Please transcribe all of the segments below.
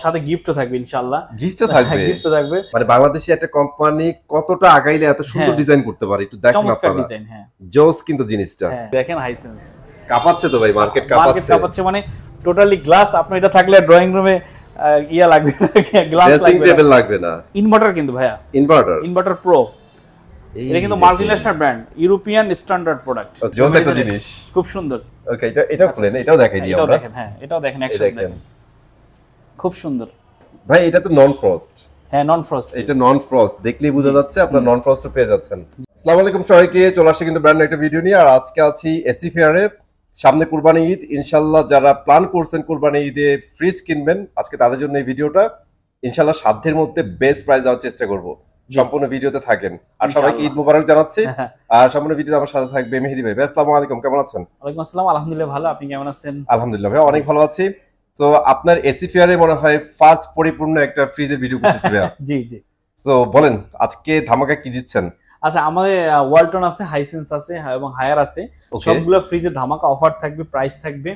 সাথে গিফটও থাকবে ইনশাআল্লাহ। গিফটও থাকবে, গিফটও থাকবে। মানে বাংলাদেশি একটা কোম্পানি কতটা আগাইলে এত সুন্দর ডিজাইন করতে পারে একটু দেখেন আপনারা। চমৎকার ডিজাইন। হ্যাঁ, জোস কিন্তু জিনিসটা। দেখেন হাইসেন্স কাঁপাচ্ছে তো ভাই, মার্কেট কাঁপাচ্ছে। মানে টোটালি গ্লাস। আপনার এটা থাকলে ড্রয়িং রুমে ইয়া লাগবে না, গ্লাস লাগবে, ড্রেসিং টেবিল লাগবে না। ইনভার্টার কিন্তু ভাইয়া, ইনভার্টার প্রো। এটা কিন্তু multinational brand, European standard product. জোস একটা জিনিস, খুব সুন্দর। ওকে, এটাও খুলেন, এটাও দেখাই দিই আমরা। দেখেন, হ্যাঁ এটাও দেখেন, একসাথে দেখেন, খুব সুন্দর ভাই। এটা তো নন ফ্রস্ট। হ্যাঁ, নন ফ্রস্ট। এটা নন ফ্রস্ট, দেখলেই বোঝা যাচ্ছে আপনার নন ফ্রস্টও পেয়ে যাচ্ছেন। আসসালামু আলাইকুম সবাইকে, চলে আসছে কিন্তু ব্র্যান্ড একটা ভিডিও নিয়ে। আর আজকে আছি এসি ফেয়ারে। সামনে কুরবানি ঈদ, ইনশাআল্লাহ যারা প্ল্যান করছেন কুরবানি ঈদে ফ্রিজ কিনবেন, আজকে তাদের জন্য এই ভিডিওটা। ইনশাআল্লাহ সাধ্যের মধ্যে বেস্ট প্রাইস দেওয়ার চেষ্টা করব। সম্পূর্ণ ভিডিওতে থাকেন। আর সবাইকে ঈদ মোবারক জানাচ্ছি। আর সম্পূর্ণ ভিডিওতে আমার সাথে থাকবে মেহেদী ভাই। আসসালামু আলাইকুম, কেমন আছেন? ওয়ালাইকুম আসসালাম, আলহামদুলিল্লাহ ভালো। আপনি কেমন আছেন? আলহামদুলিল্লাহ ভাই, অনেক ভালো আছি। তো আপনার এসি ফেয়ারে মনে হয় ফার্স্ট পরিপূর্ণ একটা ফ্রিজের ভিডিও করতেছি ভাই। জি জি। তো বলেন আজকে ধামাকা কি দিচ্ছেন? আচ্ছা, আমাদের ওয়ালটন আছে, হাইসেন্স আছে এবং হায়ার আছে। সবগুলো ফ্রিজে ধামাকা অফার থাকবে, প্রাইস থাকবে,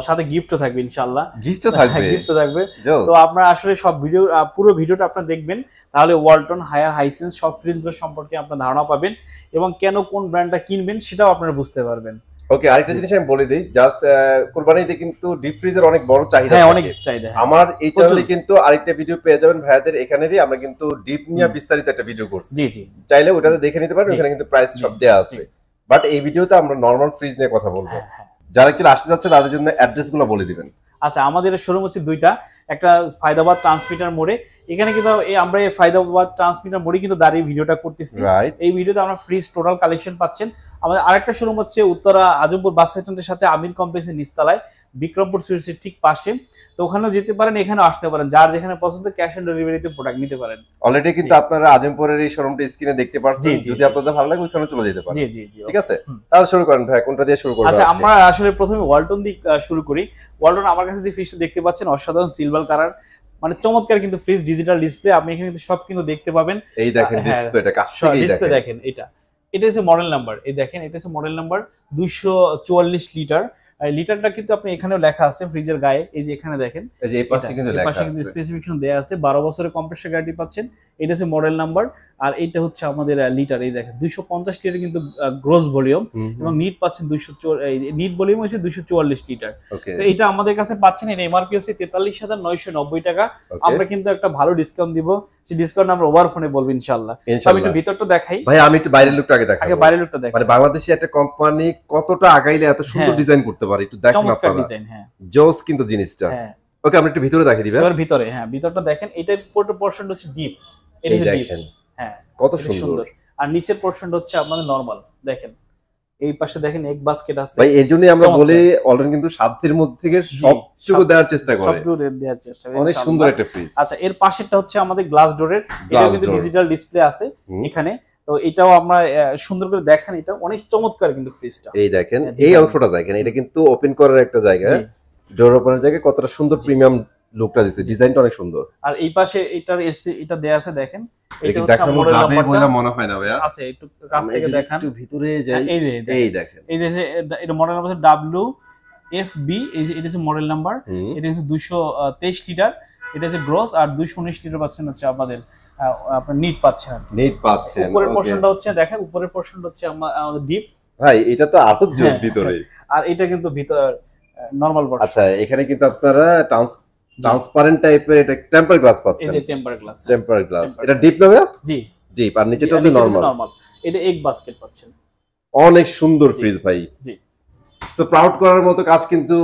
সাথে গিফটও থাকবে ইনশাআল্লাহ। গিফটও থাকবে, গিফটও থাকবে। তো আপনারা আসলে সব ভিডিও, পুরো ভিডিওটা আপনারা দেখবেন, তাহলে ওয়ালটন, হায়ার, হাইসেন্স সব ফ্রিজগুলো সম্পর্কে আপনারা ধারণা পাবেন এবং কেন কোন ব্র্যান্ডটা কিনবেন সেটাও আপনারা বুঝতে পারবেন। ওকে, আরেকটা জিনিস আমি বলে দিই, জাস্ট কুরবানিতে কিন্তু ডিপ ফ্রিজের অনেক বড় চাহিদা। হ্যাঁ, অনেক চাহিদা। আমার এই চ্যানেলে কিন্তু আরেকটা ভিডিও পেয়ে যাবেন ভাইয়াদের এখানেরই। আমরা কিন্তু ডিপ নিয়ে বিস্তারিত একটা ভিডিও করছি। জি জি, চাইলে ওটাতে দেখে নিতে পারেন, ওখানে কিন্তু প্রাইস সব দেয়া আছে। বাট এই ভিডিওতে আমরা নরমাল ফ্রিজ নিয়ে কথা বলবো। যারা একটু আসতে যাচ্ছে তাদের জন্য অ্যাড্রেসগুলো বলে দিবেন। আচ্ছা, আমাদের শোরুম হচ্ছে দুইটা, একটা ফায়দাবাদ ট্রান্সমিটার মোড়ে। এখানে কিন্তু আমরা এই ফায়দাবাদ ট্রান্সমিটার মোড়ে কিন্তু দাঁড়িয়ে ভিডিওটা করতেছি। এই ভিডিওতে আমরা ফ্রিজ টোটাল কালেকশন পাচ্ছেন। আমাদের আরেকটা শোরুম হচ্ছে উত্তরা আজমপুর বাস স্ট্যান্ডের সাথে আমির কমপ্লেক্সের নিচতলায়, বিক্রমপুর সুইটসের ঠিক পাশে। তো ওখানেও যেতে পারেন, এখানেও আসতে পারেন। যার যেখানে পছন্দ ক্যাশ অন ডেলিভারিতে প্রোডাক্ট নিতে পারেন। অলরেডি কিন্তু আপনারা আজমপুরের এই শোরুমটা স্ক্রিনে দেখতে পাচ্ছেন। যদি আপনাদের ভালো লাগে ওখানে চলে যেতে পারেন। জি জি জি, ঠিক আছে। তাহলে শুরু করেন ভাই, কোনটা দিয়ে শুরু করব? আচ্ছা, আমরা আসলে প্রথমে ওয়ালটন দিয়ে শুরু করি। ওয়ালটন আমার কাছে যে ফ্রিজটা দেখতে পাচ্ছেন, অসাধারণ সিলভার কালার, মানে চমৎকার কিন্তু ফ্রিজ, ডিজিটাল ডিসপ্লে। আপনি এখানে কিন্তু সব কিন্তু দেখতে পাবেন। এই দেখেন ডিসপ্লেটা, কাছ থেকে ডিসপ্লে দেখেন। এটা হচ্ছে মডেল নাম্বার। এই দেখেন, এটা হচ্ছে মডেল নাম্বার 244 লিটার। লিটারটা কিন্তু আপনি এখানেও লেখা আছে ফ্রিজের গায়ে। এই যে এখানে দেখেন, এই যে এই পাশে কিন্তু লেখা আছে, স্পেসিফিকেশন দেয়া আছে। 12 বছরের কম্প্রেসার গ্যারান্টি পাচ্ছেন। এটা হচ্ছে মডেল নাম্বার। আর এটা হচ্ছে আমাদের লিটার। এই দেখেন 250 লিটার কিন্তু গ্রোস ভলিউম, এবং নিট পাচ্ছেন নিট ভলিউম হচ্ছে 244 লিটার। তো এটা আমাদের কাছে পাচ্ছেন। এর এমআরপি হচ্ছে 43,990 টাকা। আমরা কিন্তু একটা ভালো ডিসকাউন্ট দিব, সেই ডিসকাউন্ট আমরা ওভার ফোনে বলবো ইনশাআল্লাহ। আমি একটু ভিতরটা দেখাই ভাই। আমি একটু বাইরের লুকটা আগে দেখাই। আগে বাইরের লুকটা দেখাই। মানে বাংলাদেশি একটা কোম্পানি কতটা আগাইলে এত সুন্দর ডিজাইন করতে পারে একটু দেখেন আপনারা। ডিজাইন, হ্যাঁ, জোস কিন্তু জিনিসটা। ওকে, আমরা একটু ভিতরে দেখিয়ে দিবেন। এবার ভিতরে, হ্যাঁ ভিতরটা দেখেন। এটা পুরো পোরশন হচ্ছে ডিপ। এটা হচ্ছে ডিপ, হ্যাঁ কত সুন্দর। আর নিচের পোরশনটা হচ্ছে আপনাদের নরমাল। দেখেন এই পাশে দেখেন এক বাস্কেট আছে ভাই। এর জন্যই আমরা বলি অলরেডি কিন্তু সাধ্যের মধ্যে থেকে সবটুকু দেওয়ার চেষ্টা করে, সবটুকু দেওয়ার চেষ্টা করে। অনেক সুন্দর একটা ফ্রিজ। আচ্ছা, এর পাশেরটা হচ্ছে আমাদের গ্লাস ডোরের। এটা কিন্তু ডিজিটাল ডিসপ্লে আছে এখানে। তো এটাও আমরা সুন্দর করে দেখেন। এটা অনেক চমৎকার কিন্তু ফ্রিজটা। এই দেখেন, এই অংশটা দেখেন। এটা কিন্তু ওপেন করার একটা জায়গা, ডোর ওপেনের জায়গায় কতটা সুন্দর প্রিমিয়াম লুকটা দিয়েছে। ডিজাইনটা অনেক সুন্দর। আর এই পাশে এটার এটা দেয়া আছে দেখেন। এটা দেখানো যাবে বলে মনে হয় না ভাইয়া। আছে, একটু কাছ থেকে দেখান, একটু ভিতরে যাই। এই দেখেন, এই যে এটা মডেল নাম্বার WFB। এই যে এটা হচ্ছে মডেল নাম্বার। এটা হচ্ছে 223 লিটার। এটা হচ্ছে গ্রস। আর 219 লিটার পাচ্ছেন হচ্ছে আপনাদের আপনার নিট পাচ্ছেন। উপরের পোরশনটা হচ্ছে দেখেন, উপরের পোরশনটা হচ্ছে আমাদের ডিপ। ভাই এটা তো আরো জোস ভিতরে। আর এটা কিন্তু ভিতর নরমাল পোরশন। আচ্ছা, এখানে কিন্তু আপনারা ট্রান্সপারেন্ট টাইপের এটা টেম্পার গ্লাস পাচ্ছেন। এই যে টেম্পার গ্লাস। এটা ডিপ না ভাইয়া? জি, ডিপ। আর নিচেটা হচ্ছে নরমাল। এটা এক বাস্কেট পাচ্ছেন। অনেক সুন্দর ফ্রিজ ভাই। জি। সো প্রাউড করার মতো কাজ কিন্তু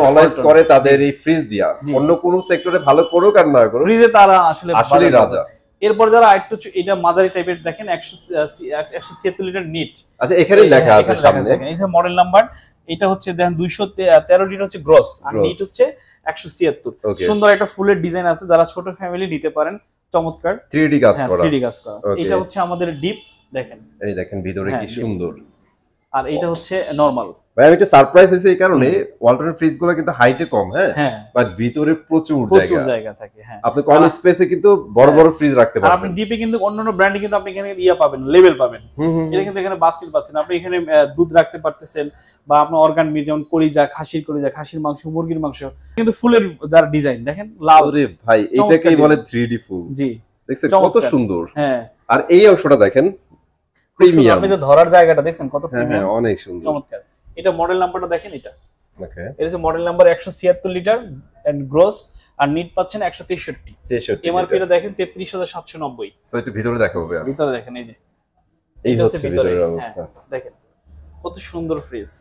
অলওয়েজ করে তাদের এই ফ্রিজ দিয়া। অন্য কোন সেক্টরে ভালো করুক আর না করুক, ফ্রিজে তারা আসলে রাজা। এরপর যারা একটু এটা মাঝারি টাইপের দেখেন, 176 লিটার নিট। আচ্ছা, এখানে লেখা আছে সামনে। এই যে মডেল নাম্বার। এটা হচ্ছে দেখেন 213 লিটার হচ্ছে গ্রস, আর নিট হচ্ছে 176। সুন্দর একটা ফুলের ডিজাইন আছে। যারা ছোট ফ্যামিলি নিতে পারেন, চমৎকার 3D কাজ করা। এটা হচ্ছে আমাদের ডিপ। দেখেন, এই দেখেন ভিতরে কি সুন্দর। আর এটা হচ্ছে নরমাল। ভাই আমি একটা সারপ্রাইজ হয়েছে এই কারণে ওয়ালটনের ফ্রিজ গুলো কিন্তু হাইটে কম, হ্যাঁ, বাট ভিতরে প্রচুর জায়গা থাকে, হ্যাঁ, আপনি কম স্পেসে কিন্তু বড় বড় ফ্রিজ রাখতে পারবেন। আর আপনি ডিপে কিন্তু অন্যান্য ব্র্যান্ডে কিন্তু আপনি এখানে ইয়া পাবেন, লেভেল পাবেন। এটা কিন্তু এখানে বাস্কেট পাচ্ছেন, আপনি এখানে দুধ রাখতে পারতেছেন, বা আপনার অর্গান মিট যেমন কলিজা, খাসির মাংস, মুরগির মাংস, কিন্তু ফুলের যার ডিজাইন দেখেন লাল। আরে ভাই এটাকেই বলে 3D ফুল। জি, দেখছেন কত সুন্দর। হ্যাঁ, আর এই অংশটা দেখেন প্রিমিয়াম, আপনি তো ধরার জায়গাটা দেখছেন কত প্রিমিয়াম, হ্যাঁ অনেক সুন্দর, চমৎকার। এটা মডেল নাম্বারটা দেখেন, এটা ওকে, এটা হচ্ছে model number 176 litre and gross, আর নিট পাচ্ছেন 163। এমআরপি টা দেখেন 33790। সো একটু ভিতরে দেখাবো ভাই, ভিতরে দেখেন, এই যে এই হচ্ছে ভিতরের অবস্থা, দেখেন কত সুন্দর ফ্রিজ।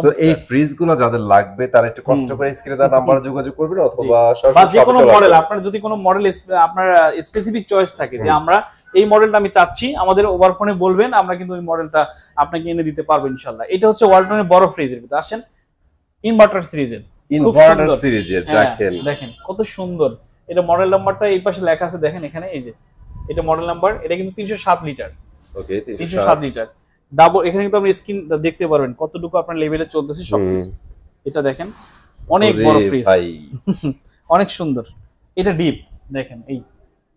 সো এই ফ্রিজগুলো যাদের লাগবে তারা একটু কষ্ট করে স্ক্রিনে দেওয়া নাম্বারে যোগাযোগ করবেন, অথবা বা যে কোনো মডেল, আপনার যদি কোনো মডেল আপনার স্পেসিফিক চয়েস থাকে যে আমরা এই মডেলটা আমি চাচ্ছি, আমাদের ওভার ফোনে বলবেন, আমরা কিন্তু ওই মডেলটা আপনাকে এনে দিতে পারবো ইনশাআল্লাহ। এটা হচ্ছে ওয়ালটনের বড় ফ্রিজের ভিতরে আসেন ইনভার্টার সিরিজের, দেখেন কত সুন্দর। এটা মডেল নাম্বারটা এই পাশে লেখা আছে দেখেন এখানে, এই যে এটা মডেল নাম্বার, এটা কিন্তু 307 লিটার। ওকে, 307 লিটার ডাবল। এখানে কিন্তু আপনি স্ক্রিন দেখতে পারবেন কতটুকু আপনার লেভেলে চলতেছে সবকিছু। এটা দেখেন অনেক বড় ফ্রিজ, অনেক সুন্দর। এটা ডিপ দেখেন, এই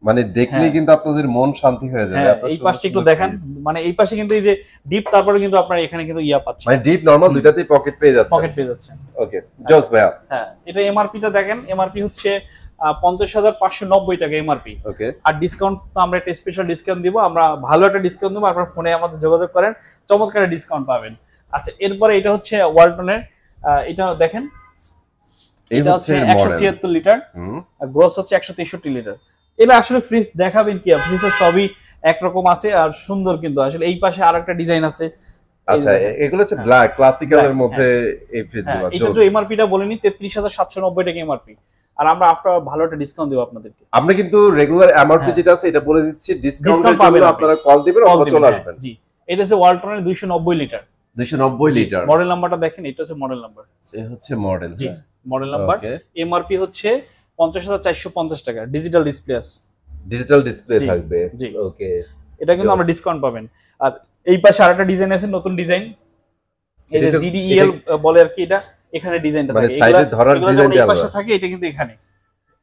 মানে দেখলেই কিন্তু আপনাদের মন শান্তি হয়ে যাবে। এই পাশটা একটু দেখেন, মানে এই পাশে কিন্তু এই যে ডিপ, তারপরে কিন্তু আপনার এখানে কিন্তু ইয়া পাচ্ছেন, মানে ডিপ নরমাল দুইটাতেই পকেট পেয়ে যাচ্ছে। ওকে জস ভাইয়া, হ্যাঁ এটা এমআরপি টা দেখেন, এমআরপি হচ্ছে 50,590 টাকা এমআরপি। ওকে, আর ডিসকাউন্ট তো আমরা একটা স্পেশাল ডিসকাউন্ট দিব, আমরা ভালো একটা ডিসকাউন্ট দেবো, আপনার ফোনে আমাদের যোগাযোগ করেন, চমৎকার ডিসকাউন্ট পাবেন। আচ্ছা, এরপরে এটা হচ্ছে ওয়ালটনের, এটা দেখেন, এটা হচ্ছে 176 লিটার, গ্রোস হচ্ছে 163 লিটার। এটা আসলে ফ্রিজ দেখাবেন কি, ফ্রিজের সবই একরকম আছে আর সুন্দর, কিন্তু আসলে এই পাশে আরেকটা ডিজাইন আছে। আচ্ছা, এগুলো হচ্ছে ব্ল্যাক ক্লাসিক্যালের মধ্যে এই ফ্রিজগুলো। এটা তো এমআরপি টা বলেনি 33,790 টাকা এমআরপি, আর আমরা আফটার ভালো একটা ডিসকাউন্ট দেব আপনাদেরকে। আমরা কিন্তু রেগুলার এমআরপি যেটা আছে এটা বলে দিচ্ছি, ডিসকাউন্টের জন্য আপনারা কল দিবেন অথবা চলে আসবেন। জি, এটা হচ্ছে ওয়ালটনের 290 লিটার। 290 লিটার মডেল নাম্বারটা দেখেন, এটা হচ্ছে মডেল নাম্বার, এই হচ্ছে মডেল। জি, মডেল নাম্বার। এমআরপি হচ্ছে 50,450 টাকা, ডিজিটাল ডিসপ্লে আছে, ডিজিটাল ডিসপ্লে থাকবে। জি, ওকে, এটা কিন্তু আমরা ডিসকাউন্ট পাবেন। আর এই পাশে আরেকটা ডিজাইন আছে, নতুন ডিজাইন, এই যে জিডিইএল বলে আর কি, এটা এখানে ডিজাইনটা থাকে, মানে সাইডে ধরার ডিজাইনটা এই পাশে থাকে, এটা কিন্তু এখানে,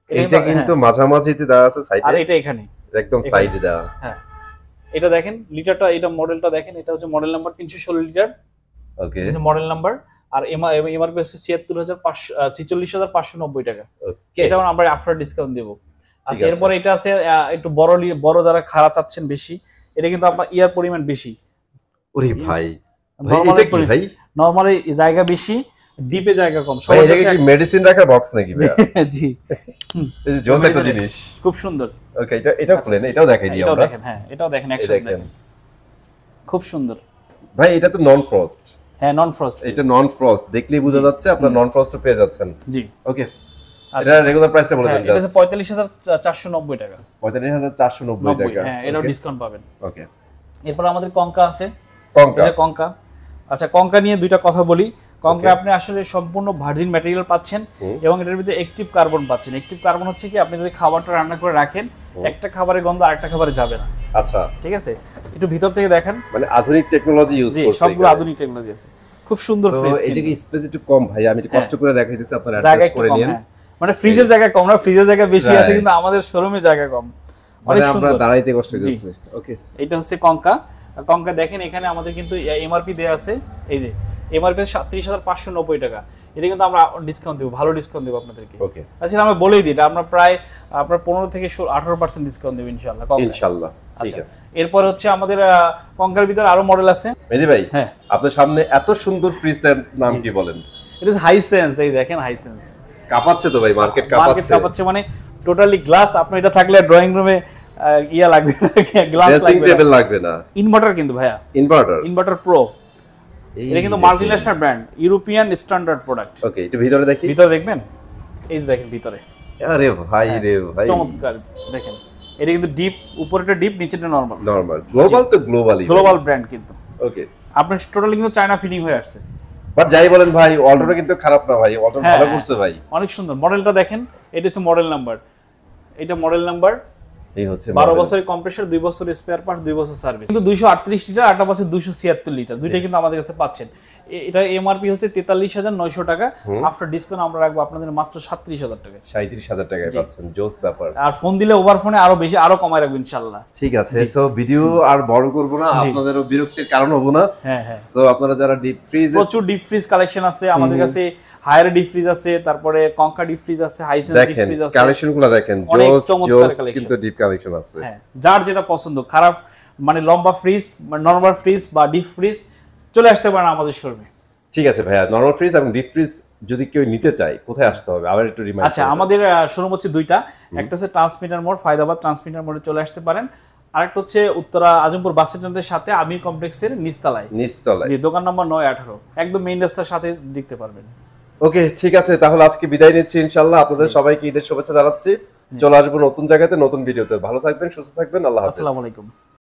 এটা কিন্তু মাঝামাঝিতে দেওয়া আছে সাইডে, আর এটা এখানে একদম সাইডে দেওয়া। হ্যাঁ, এটা দেখেন লিটারটা, এটা মডেলটা দেখেন, এটা হচ্ছে মডেল নাম্বার 316 লিটার। ওকে, এই যে মডেল নাম্বার। আর এমআরপি হচ্ছে 46,590 টাকা। এটা আমরা আফটার ডিসকাউন্ট দেব। আচ্ছা, এরপরে এটা আছে একটু বড় যারা খাড়া চাচ্ছেন বেশি, এটা কিন্তু আপনার ইয়ার পরিমাণ বেশি। ওরে ভাই, এটা কি ভাই? নরমালি জায়গা বেশি, ডিপে জায়গা কম। ভাই এটা কি মেডিসিন রাখার বক্স নাকি ভাই? জি, এই যে জোস একটা জিনিস, খুব সুন্দর। ওকে, এটাও খুলেন, এটাও দেখাই দিই আমরা। এটাও দেখেন, হ্যাঁ এটাও দেখেন, একসাথে দেখেন, খুব সুন্দর। ভাই এটা তো নন ফ্রস্ট। হ্যাঁ, নন ফ্রস্ট, এটা নন ফ্রস্ট, দেখলেই বোঝা যাচ্ছে আপনার নন ফ্রস্ট পেয়ে যাচ্ছেন। জি, ওকে। এটা রেগুলার প্রাইসটা বলে দেন। এটা হচ্ছে 45,490 টাকা। 45,490 টাকা। হ্যাঁ, এটাও ডিসকাউন্ট পাবেন। ওকে, এরপর আমাদের কঙ্কা আছে, কঙ্কা। কঙ্কা, আচ্ছা কঙ্কা নিয়ে দুইটা কথা বলি। কঙ্কা আপনি আসলে সম্পূর্ণ ভার্জিন ম্যাটেরিয়াল পাচ্ছেন, এবং এটার ভিতরে অ্যাক্টিভ কার্বন পাচ্ছেন। অ্যাক্টিভ কার্বন হচ্ছে কি, আপনি যদি খাবারটা রান্না করে রাখেন, একটা খাবারের গন্ধ আরেকটা খাবারে যাবে না। আচ্ছা, ঠিক আছে, একটু ভিতর থেকে দেখেন, মানে আধুনিক টেকনোলজি ইউজ করছে, সবগুলো আধুনিক টেকনোলজি আছে, খুব সুন্দর ফ্রিজ। এই যে স্পেস একটু কম ভাই, আমি একটু কষ্ট করে দেখাইতেছি, আপনারা অ্যাডজাস্ট করে নিন। মানে ফ্রিজের জায়গা কম না, ফ্রিজের জায়গা বেশি আছে, কিন্তু আমাদের শোরুমে জায়গা কম, অনেক সুন্দর, আমরা দাঁড়াইতে কষ্ট হচ্ছে। ওকে, এটা হচ্ছে কঙ্কা। কঙ্কা দেখেন, এখানে আমাদের কিন্তু এমআরপি দেয়া আছে, এই যে এমআরপি 37,590 টাকা। এটা কিন্তু আমরা ডিসকাউন্ট দেব, ভালো ডিসকাউন্ট দেব আপনাদেরকে। ওকে, আচ্ছা আমরা বলেই দিই, এটা আমরা প্রায় আপনার 15 থেকে 18% ডিসকাউন্ট দেব ইনশাআল্লাহ। ইনশাআল্লাহ, ঠিক আছে। এরপর হচ্ছে আমাদের কঙ্কার ভিতরে আরো মডেল আছে। মেজি ভাই, হ্যাঁ আপনার সামনে এত সুন্দর ফ্রিজটার নাম কি বলেন? এটা হাইসেন্স, এই দেখেন হাইসেন্স। কাঁপাচ্ছে তো ভাই, মার্কেট কাঁপাচ্ছে, মানে টোটালি গ্লাস। আপনার এটা থাকলে ড্রয়িং রুমে ইয়া লাগবে না, গ্লাস লাগবে, ড্রেসিং টেবিল লাগবে না। ইনভার্টার কিন্তু ভাইয়া, ইনভার্টার প্রো। এটা কিন্তু multinational brand, European standard product. Okay, একটু ভিতরে দেখি, ভিতরে দেখবেন, এই যে দেখেন ভিতরে। আরে ভাই রে ভাই, চমৎকার দেখেন। এটা কিন্তু ডিপ, উপরেটা ডিপ, নিচেটা নরমাল। গ্লোবাল তো গ্লোবাল ব্র্যান্ড কিন্তু। ওকে, আপনার টোটালি কিন্তু চায়না ফিটিং হয়ে আসছে। বাট যাই বলেন ভাই, অল্টোটা কিন্তু খারাপ না ভাই, অল্টো ভালো করছে ভাই, অনেক সুন্দর। মডেলটা দেখেন, এটা হচ্ছে মডেল নাম্বার, এটা মডেল নাম্বার এই হচ্ছে 12 বছরের কম্প্রেসর, 2 বছর স্পেয়ার পার্টস, 2 বছর সার্ভিস। কিন্তু 238 লিটার, আরেকটা পাচ্ছেন 276 লিটার, দুইটাই কিন্তু আমাদের কাছে পাচ্ছেন। এটা এমআরপি হচ্ছে 43,900 টাকা, আফটার ডিসকাউন্ট আমরা রাখবো আপনাদের মাত্র 37,000 টাকা। 37,000 টাকায় পাচ্ছেন, জোস ব্যাপার। আর ফোন দিলে ওভার ফোনে আরো বেশি, আরো কমায় রাখবো ইনশাআল্লাহ। ঠিক আছে, সো ভিডিও আর বড় করব না, আপনাদেরও বিরক্তির কারণ হবো না। হ্যাঁ হ্যাঁ, সো আপনারা যারা ডিপ ফ্রিজ, প্রচুর ডিপ ফ্রিজ কালেকশন আছে আমাদের কাছে, হায়ার ডিপ ফ্রিজ আছে, তারপরে কঙ্কা ডিপ ফ্রিজ আছে, হাইসেন্স ডিপ ফ্রিজ আছে। কালেকশনগুলো দেখেন, অনেক জোস চমৎকার জোস, collection। কিন্তু ডিপ কালেকশন আছে। হ্যাঁ, যার যেটা পছন্দ, খারাপ মানে লম্বা ফ্রিজ, নরমাল ফ্রিজ বা ডিপ ফ্রিজ, চলে আসতে পারেন আমাদের শোরুমে। ঠিক আছে ভাইয়া, নরমাল ফ্রিজ এবং ডিপ ফ্রিজ যদি কেউ নিতে চায় কোথায় আসতে হবে আবার একটু রিমাইন্ড। আচ্ছা, আমাদের শোরুম হচ্ছে দুইটা, একটা হচ্ছে ট্রান্সমিটার মোড়, ফায়দাবাদ ট্রান্সমিটার মোড়ে চলে আসতে পারেন, আরেকটা হচ্ছে উত্তরা আজমপুর বাস স্ট্যান্ডের সাথে আমির কমপ্লেক্সের নিচতলায়, জি, দোকান নম্বর 918, একদম মেইন রাস্তার সাথে দেখতে পারবেন। ওকে, ঠিক আছে, তাহলে আজকে বিদায় নিচ্ছি ইনশাআল্লাহ। আপনাদের সবাইকে ঈদের শুভেচ্ছা জানাচ্ছি। চলে আসবো নতুন জায়গাতে, নতুন ভিডিওতে। ভালো থাকবেন, সুস্থ থাকবেন, আল্লাহ হাফেজ। আসসালামু আলাইকুম।